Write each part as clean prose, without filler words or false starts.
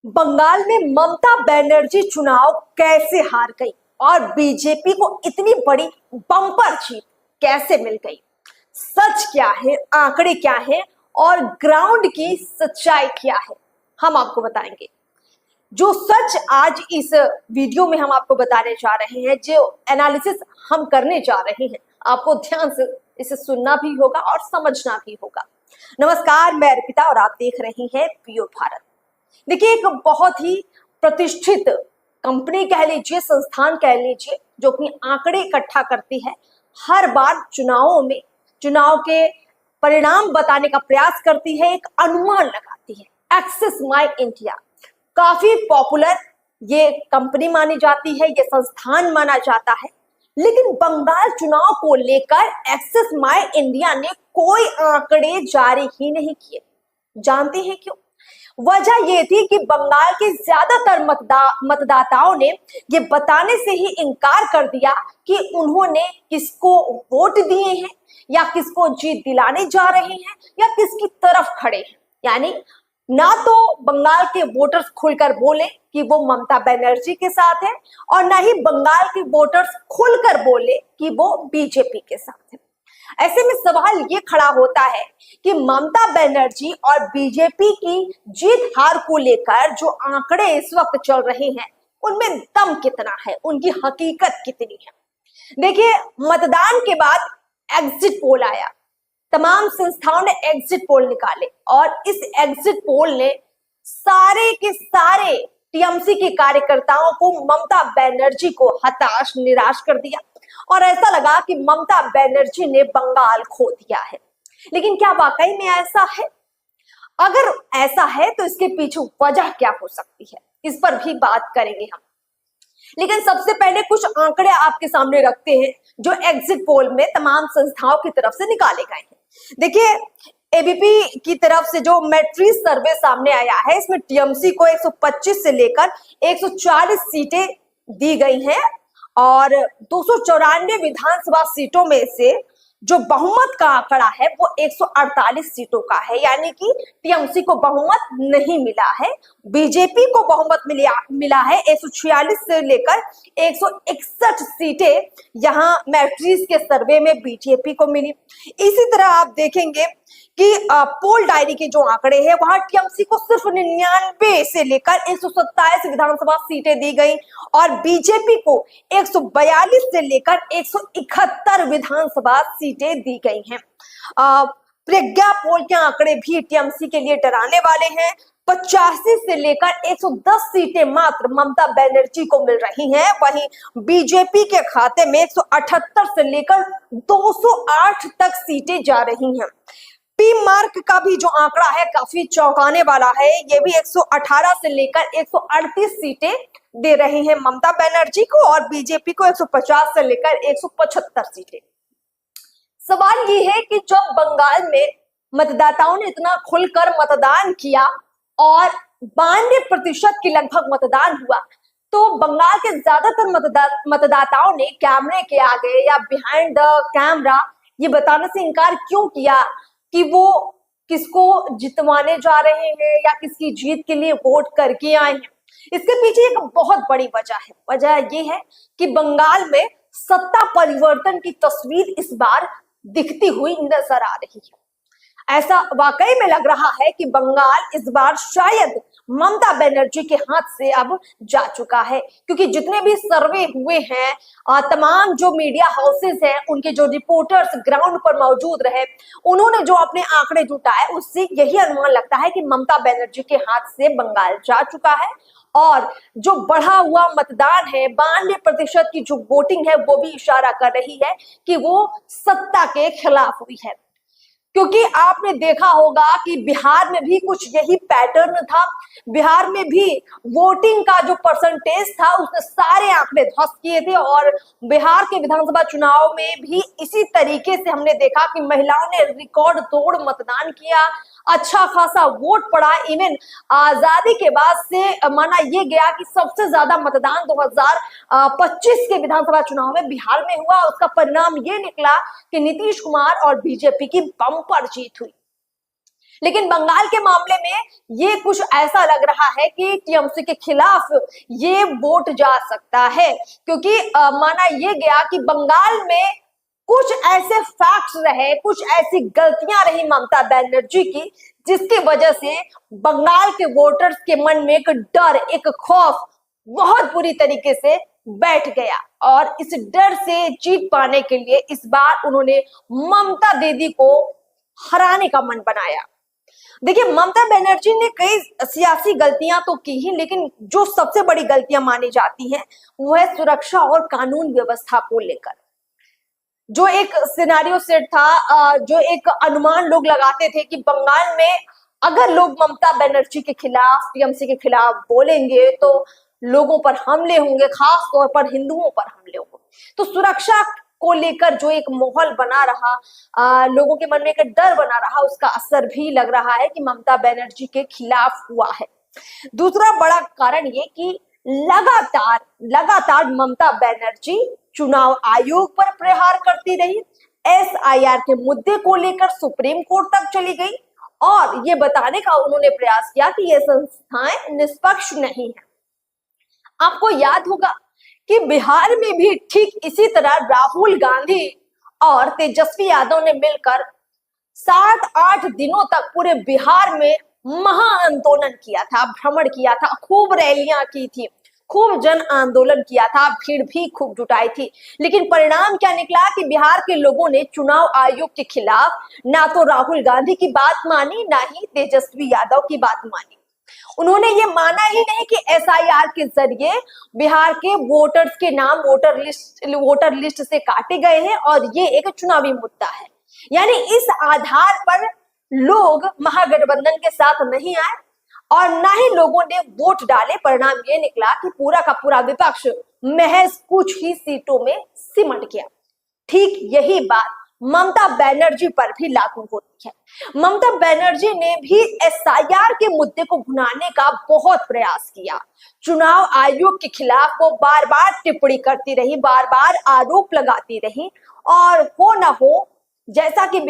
बंगाल में ममता बनर्जी चुनाव कैसे हार गई और बीजेपी को इतनी बड़ी बम्पर जीत कैसे मिल गई? सच क्या है, आंकड़े क्या है और ग्राउंड की सच्चाई क्या है, हम आपको बताएंगे। जो सच आज इस वीडियो में हम आपको बताने जा रहे हैं, जो एनालिसिस हम करने जा रहे हैं, आपको ध्यान से इसे सुनना भी होगा और समझना भी होगा। नमस्कार, मैं अर्पिता और आप देख रही हैं पीओ भारत। देखिए, एक बहुत ही प्रतिष्ठित कंपनी कह लीजिए, संस्थान कह लीजिए, जो अपनी आंकड़े इकट्ठा करती है, हर बार चुनावों में चुनाव के परिणाम बताने का प्रयास करती है, एक अनुमान लगाती है। एक्सिस माई इंडिया काफी पॉपुलर ये कंपनी मानी जाती है, ये संस्थान माना जाता है। लेकिन बंगाल चुनाव को लेकर एक्सिस माई इंडिया ने कोई आंकड़े जारी ही नहीं किए। जानते हैं क्यों? वजह यह थी कि बंगाल के ज्यादातर मतदाताओं ने ये बताने से ही इनकार कर दिया कि उन्होंने किसको वोट दिए हैं या किसको जीत दिलाने जा रहे हैं या किसकी तरफ खड़े हैं। यानी ना तो बंगाल के वोटर्स खुलकर बोले कि वो ममता बनर्जी के साथ है और ना ही बंगाल के वोटर्स खुलकर बोले कि वो बीजेपी के साथ है। ऐसे में सवाल ये खड़ा होता है कि ममता बनर्जी और बीजेपी की जीत हार को लेकर जो आंकड़े इस वक्त चल रहे हैं, उनमें दम कितना है, उनकी हकीकत कितनी है। देखिए, मतदान के बाद एग्जिट पोल आया, तमाम संस्थाओं ने एग्जिट पोल निकाले और इस एग्जिट पोल ने सारे के सारे टीएमसी के कार्यकर्ताओं को, ममता बनर्जी को हताश, निराश कर दिया और ऐसा लगा कि ममता बनर्जी ने बंगाल खो दिया है। लेकिन क्या वाकई में ऐसा है? अगर ऐसा है तो इसके पीछे वजह क्या हो सकती है, इस पर भी बात करेंगे हम। लेकिन सबसे पहले कुछ आंकड़े आपके सामने रखते हैं जो एग्जिट पोल में तमाम संस्थाओं की तरफ से निकाले गए हैं। देखिए, एबीपी की तरफ से जो मैट्रिक्स सर्वे सामने आया है, इसमें टीएमसी को 125 से लेकर 140 सीटें दी गई हैं और 294 विधानसभा सीटों में से जो बहुमत का आंकड़ा है वो 148 सीटों का है। यानी कि टीएमसी को बहुमत नहीं मिला है, बीजेपी को बहुमत मिला है। 146 से लेकर 161 सीटें यहां मैट्रिक्स के सर्वे में बीजेपी को मिली। इसी तरह आप देखेंगे कि पोल डायरी के जो आंकड़े हैं, वहां टीएमसी को सिर्फ 99 से लेकर 127 विधानसभा सीटें दी गई और बीजेपी को 142 से लेकर 171 विधानसभा सीटें दी गई हैं। प्रज्ञा पोल के आंकड़े भी टीएमसी के लिए डराने वाले हैं। 85 से लेकर 110 सीटें मात्र ममता बनर्जी को मिल रही हैं। वहीं बीजेपी के खाते में 178 से लेकर 208 तक सीटें जा रही हैं। पी मार्क का भी जो आंकड़ा है काफी चौंकाने वाला है। ये भी 118 से लेकर 138 सीटें दे रही हैं ममता बनर्जी को और बीजेपी को 150 से लेकर 175 सीटें। सवाल ये है कि जब बंगाल में मतदाताओं ने इतना खुलकर मतदान किया और 92% के लगभग मतदान हुआ, तो बंगाल के ज्यादातर मतदाताओं ने कैमरे के आगे या बिहाइंड द कैमरा ये बताने से इनकार क्यों किया कि वो किसको जितवाने जा रहे हैं या किसकी जीत के लिए वोट करके आए हैं? इसके पीछे एक बहुत बड़ी वजह है। वजह ये है कि बंगाल में सत्ता परिवर्तन की तस्वीर इस बार दिखती हुई नजर आ रही है। ऐसा वाकई में लग रहा है कि बंगाल इस बार शायद ममता बनर्जी के हाथ से अब जा चुका है, क्योंकि जितने भी सर्वे हुए हैं, तमाम जो मीडिया हाउसेस हैं, उनके जो रिपोर्टर्स ग्राउंड पर मौजूद रहे, उन्होंने जो अपने आंकड़े जुटाए, उससे यही अनुमान लगता है कि ममता बनर्जी के हाथ से बंगाल जा चुका है। और जो बढ़ा हुआ मतदान है, 92% की जो वोटिंग है, वो भी इशारा कर रही है कि वो सत्ता के खिलाफ हुई है। क्योंकि आपने देखा होगा कि बिहार में भी कुछ यही पैटर्न था। बिहार में भी वोटिंग का जो परसेंटेज था, उसने सारे आंकड़े ध्वस्त किए थे और बिहार के विधानसभा चुनाव में भी इसी तरीके से हमने देखा कि महिलाओं ने रिकॉर्ड तोड़ मतदान किया, अच्छा खासा वोट पड़ा। इवन आजादी के बाद से माना यह गया कि सबसे ज्यादा मतदान 2025 के विधानसभा चुनाव में बिहार में हुआ। उसका परिणाम ये निकला कि नीतीश कुमार और बीजेपी की बम्पर जीत हुई। लेकिन बंगाल के मामले में ये कुछ ऐसा लग रहा है कि टीएमसी के खिलाफ ये वोट जा सकता है, क्योंकि माना ये गया कि बंगाल में कुछ ऐसे फैक्ट्स रहे, कुछ ऐसी गलतियां रही ममता बनर्जी की, जिसकी वजह से बंगाल के वोटर्स के मन में एक डर, एक खौफ बहुत बुरी तरीके से बैठ गया। और इस डर से जीत पाने के लिए इस बार उन्होंने ममता दीदी को हराने का मन बनाया। देखिए, ममता बनर्जी ने कई सियासी गलतियां तो की ही, लेकिन जो सबसे बड़ी गलतियां मानी जाती हैं वो है सुरक्षा और कानून व्यवस्था को लेकर। जो एक सिनेरियो सेट था, जो एक अनुमान लोग लगाते थे कि बंगाल में अगर लोग ममता बनर्जी के खिलाफ, टीएमसी के खिलाफ बोलेंगे तो लोगों पर हमले होंगे, खास तौर पर हिंदुओं पर हमले होंगे। तो सुरक्षा को लेकर जो एक माहौल बना रहा, लोगों के मन में एक डर बना रहा, उसका असर भी लग रहा है कि ममता बनर्जी के खिलाफ हुआ है। दूसरा बड़ा कारण ये कि लगातार ममता बनर्जी चुनाव आयोग पर प्रहार करती रही, एसआईआर के मुद्दे को लेकर सुप्रीम कोर्ट तक चली गई और ये बताने का उन्होंने प्रयास किया कि ये संस्थाएं निष्पक्ष नहीं है। आपको याद होगा कि बिहार में भी ठीक इसी तरह राहुल गांधी और तेजस्वी यादव ने मिलकर 7-8 दिनों तक पूरे बिहार में महा आंदोलन किया था, भ्रमण किया था, खूब रैलियां की थी, खूब जन आंदोलन किया था, भीड़ भी खूब जुटाई थी। लेकिन परिणाम क्या निकला कि बिहार के लोगों ने चुनाव आयोग के खिलाफ ना तो राहुल गांधी की बात मानी, ना ही तेजस्वी यादव की बात मानी। उन्होंने ये माना ही नहीं कि एसआईआर के जरिए बिहार के वोटर्स के नाम वोटर लिस्ट से काटे गए हैं और ये एक चुनावी मुद्दा है। यानी इस आधार पर लोग महागठबंधन के साथ नहीं आए और ना ही लोगों ने वोट डाले। परिणाम ये निकला कि पूरा का पूरा विपक्ष महज कुछ ही सीटों में सिमट गया। ठीक यही बात ममता बनर्जी पर भी लागू होती है। ममता बनर्जी ने भी एसआईआर के मुद्दे को भुनाने का बहुत प्रयास किया। चुनाव आयोग के खिलाफ वो बार बार टिप्पणी करती रही, बार बार आरोप लगाती रही और हो ना हो, जैसा कि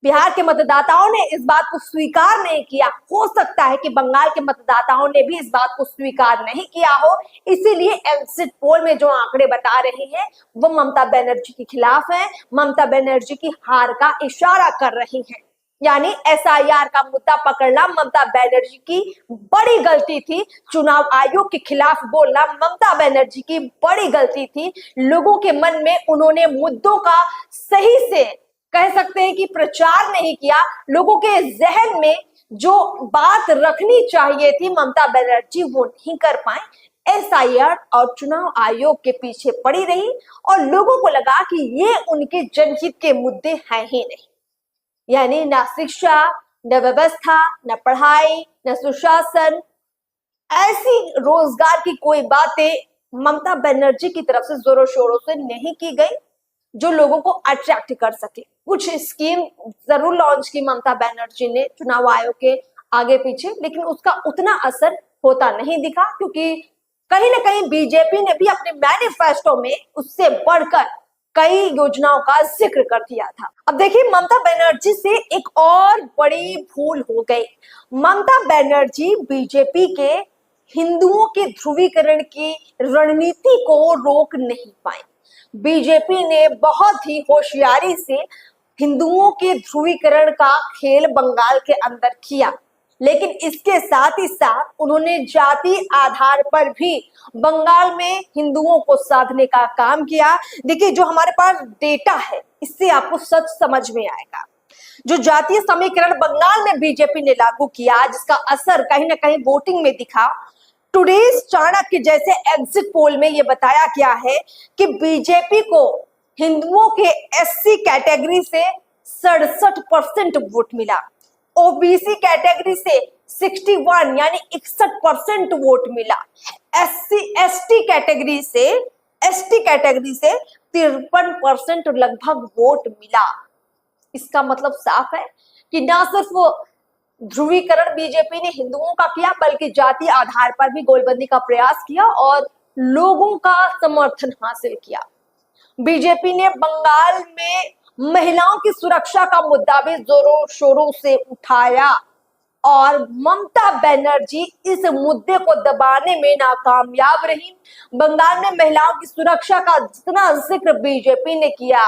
बिहार के मतदाताओं ने इस बात को स्वीकार नहीं किया, हो सकता है कि बंगाल के मतदाताओं ने भी इस बात को स्वीकार नहीं किया हो, इसीलिए एग्जिट पोल में जो आंकड़े बता रहे हैं वो ममता बनर्जी के खिलाफ है, ममता बनर्जी की हार का इशारा कर रही हैं। यानी एसआईआर का मुद्दा पकड़ना ममता बनर्जी की बड़ी गलती थी, चुनाव आयोग के खिलाफ बोलना ममता बनर्जी की बड़ी गलती थी। लोगों के मन में उन्होंने मुद्दों का सही से कह सकते हैं कि प्रचार नहीं किया। लोगों के जहन में जो बात रखनी चाहिए थी ममता बनर्जी वो नहीं कर पाए। एसआईआर और चुनाव आयोग के पीछे पड़ी रही और लोगों को लगा कि ये उनके जनहित के मुद्दे हैं ही नहीं। यानी ना शिक्षा, न व्यवस्था, न पढ़ाई, न सुशासन, ऐसी रोजगार की कोई बातें ममता बनर्जी की तरफ से जोरों शोरों से नहीं की गई जो लोगों को अट्रैक्ट कर सके। कुछ स्कीम जरूर लॉन्च की ममता बनर्जी ने चुनाव आयोग के आगे पीछे, लेकिन उसका उतना असर होता नहीं दिखा, क्योंकि कहीं ना कहीं बीजेपी ने भी अपने मैनिफेस्टो में उससे बढ़कर कई योजनाओं का जिक्र कर दिया था। अब देखिए, ममता बनर्जी से एक और बड़ी भूल हो गई। ममता बनर्जी बीजेपी के हिंदुओं के ध्रुवीकरण की रणनीति को रोक नहीं पाई। बीजेपी ने बहुत ही होशियारी से हिंदुओं के ध्रुवीकरण का खेल बंगाल के अंदर किया, लेकिन इसके साथ ही साथ उन्होंने जाति आधार पर भी बंगाल में हिंदुओं को साधने का काम किया। देखिए, जो हमारे पास डेटा है इससे आपको सच समझ में आएगा। जो जातीय समीकरण बंगाल में बीजेपी ने लागू किया, जिसका असर कहीं ना कहीं वोटिंग में दिखा, टुडेज चाणक्य जैसे एग्जिट पोल में यह बताया गया है कि बीजेपी को हिंदुओं के एससी कैटेगरी से 67% वोट मिला, ओबीसी कैटेगरी से 61 यानी 61% वोट मिला, एसटी कैटेगरी से 53% लगभग वोट मिला। इसका मतलब साफ है कि ना सिर्फ ध्रुवीकरण बीजेपी ने हिंदुओं का किया, बल्कि जाति आधार पर भी गोलबंदी का प्रयास किया और लोगों का समर्थन हासिल किया। बीजेपी ने बंगाल में महिलाओं की सुरक्षा का मुद्दा भी जोरों शोरों से उठाया और ममता बनर्जी इस मुद्दे को दबाने में नाकामयाब रही। बंगाल में महिलाओं की सुरक्षा का जितना जिक्र बीजेपी ने किया,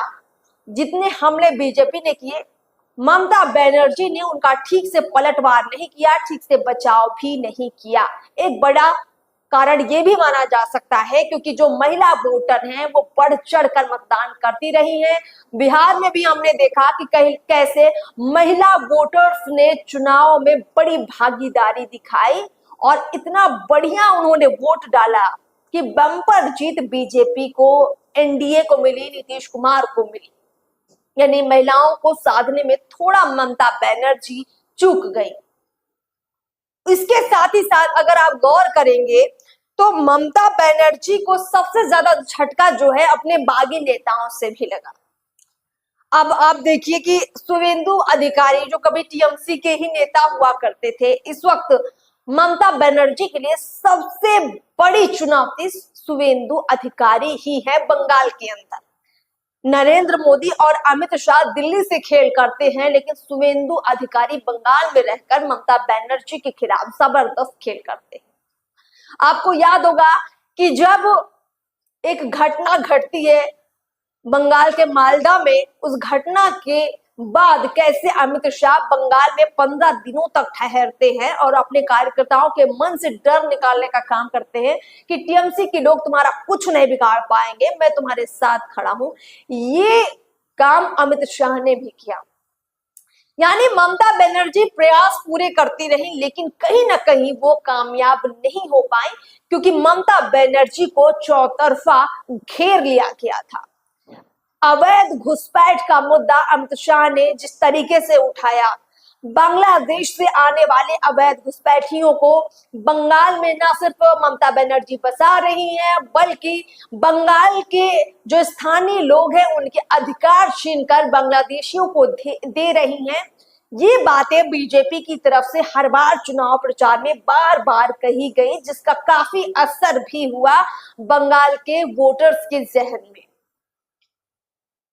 जितने हमले बीजेपी ने किए, ममता बनर्जी ने उनका ठीक से पलटवार नहीं किया, ठीक से बचाव भी नहीं किया। एक बड़ा कारण ये भी माना जा सकता है क्योंकि जो महिला वोटर हैं वो बढ़ चढ़कर मतदान करती रही हैं। बिहार में भी हमने देखा कि कैसे महिला वोटर्स ने चुनाव में बड़ी भागीदारी दिखाई और इतना बढ़िया उन्होंने वोट डाला कि बम्पर जीत बीजेपी को, एनडीए को मिली, नीतीश कुमार को मिली। यानी महिलाओं को साधने में थोड़ा ममता बनर्जी चूक गई। इसके साथ ही साथ अगर आप गौर करेंगे तो ममता बनर्जी को सबसे ज्यादा झटका जो है अपने बागी नेताओं से भी लगा। अब आप देखिए कि शुवेंदु अधिकारी जो कभी टीएमसी के ही नेता हुआ करते थे, इस वक्त ममता बनर्जी के लिए सबसे बड़ी चुनौती शुवेंदु अधिकारी ही है बंगाल के अंदर। नरेंद्र मोदी और अमित शाह दिल्ली से खेल करते हैं, लेकिन शुवेंदु अधिकारी बंगाल में रहकर ममता बनर्जी के खिलाफ जबरदस्त खेल करते हैं। आपको याद होगा कि जब एक घटना घटती है बंगाल के मालदा में, उस घटना के बाद कैसे अमित शाह बंगाल में 15 दिनों तक ठहरते हैं और अपने कार्यकर्ताओं के मन से डर निकालने का काम करते हैं कि टीएमसी के लोग तुम्हारा कुछ नहीं बिगाड़ पाएंगे, मैं तुम्हारे साथ खड़ा हूं। ये काम अमित शाह ने भी किया। यानी ममता बनर्जी प्रयास पूरे करती रही, लेकिन कहीं ना कहीं वो कामयाब नहीं हो पाई क्योंकि ममता बनर्जी को चौतरफा घेर लिया गया था। अवैध घुसपैठ का मुद्दा अमित शाह ने जिस तरीके से उठाया, बांग्लादेश से आने वाले अवैध घुसपैठियों को बंगाल में न सिर्फ ममता बनर्जी बसा रही हैं, बल्कि बंगाल के जो स्थानीय लोग हैं उनके अधिकार छीनकर बांग्लादेशियों को दे रही हैं। ये बातें बीजेपी की तरफ से हर बार चुनाव प्रचार में बार बार कही गई, जिसका काफी असर भी हुआ बंगाल के वोटर्स के जहन में।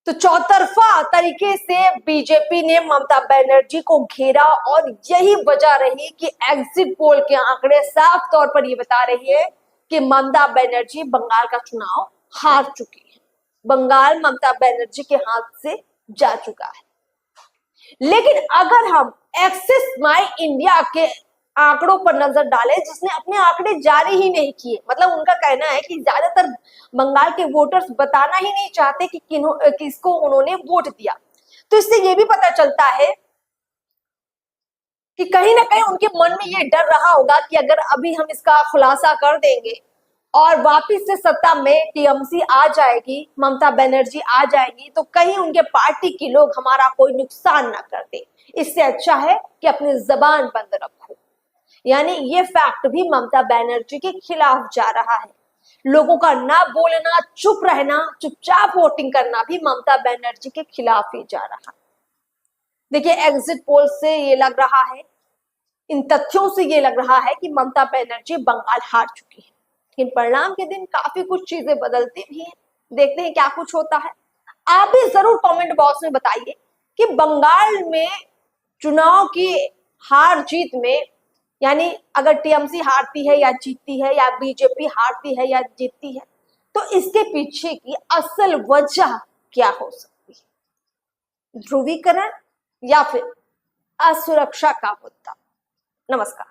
तो चौतरफा तरीके से बीजेपी ने ममता बनर्जी को घेरा और यही वजह रही कि एग्जिट पोल के आंकड़े साफ तौर पर ये बता रही है कि ममता बनर्जी बंगाल का चुनाव हार चुकी है। बंगाल ममता बनर्जी के हाथ से जा चुका है। लेकिन अगर हम एक्सिस माई इंडिया के आंकड़ों पर नजर डालें, जिसने अपने आंकड़े जारी ही नहीं किए, मतलब उनका कहना है कि ज्यादातर बंगाल के वोटर्स बताना ही नहीं चाहते कि किसको उन्होंने वोट दिया, तो इससे ये भी पता चलता है कि कहीं ना कहीं उनके मन में ये डर रहा होगा कि अगर अभी हम इसका खुलासा कर देंगे और वापिस से सत्ता में टीएमसी आ जाएगी, ममता बनर्जी आ जाएगी, तो कहीं उनके पार्टी के लोग हमारा कोई नुकसान ना कर दे। इससे अच्छा है कि अपनी जबान बंद रखो। यानी ये फैक्ट भी ममता बनर्जी के खिलाफ जा रहा है। लोगों का ना बोलना, चुप रहना, चुपचाप वोटिंग करना भी ममता बनर्जी के खिलाफ ही जा रहा है। देखिए, एग्जिट पोल से ये लग रहा है, इन तथ्यों से ये लग रहा है कि ममता बनर्जी बंगाल हार चुकी है। लेकिन परिणाम के दिन काफी कुछ चीजें बदलती भी हैं। देखते हैं क्या कुछ होता है। आप भी जरूर कमेंट बॉक्स में बताइए कि बंगाल में चुनाव की हार जीत में, यानी अगर टीएमसी हारती है या जीतती है या बीजेपी हारती है या जीतती है, तो इसके पीछे की असल वजह क्या हो सकती है? ध्रुवीकरण या फिर असुरक्षा का मुद्दा? नमस्कार।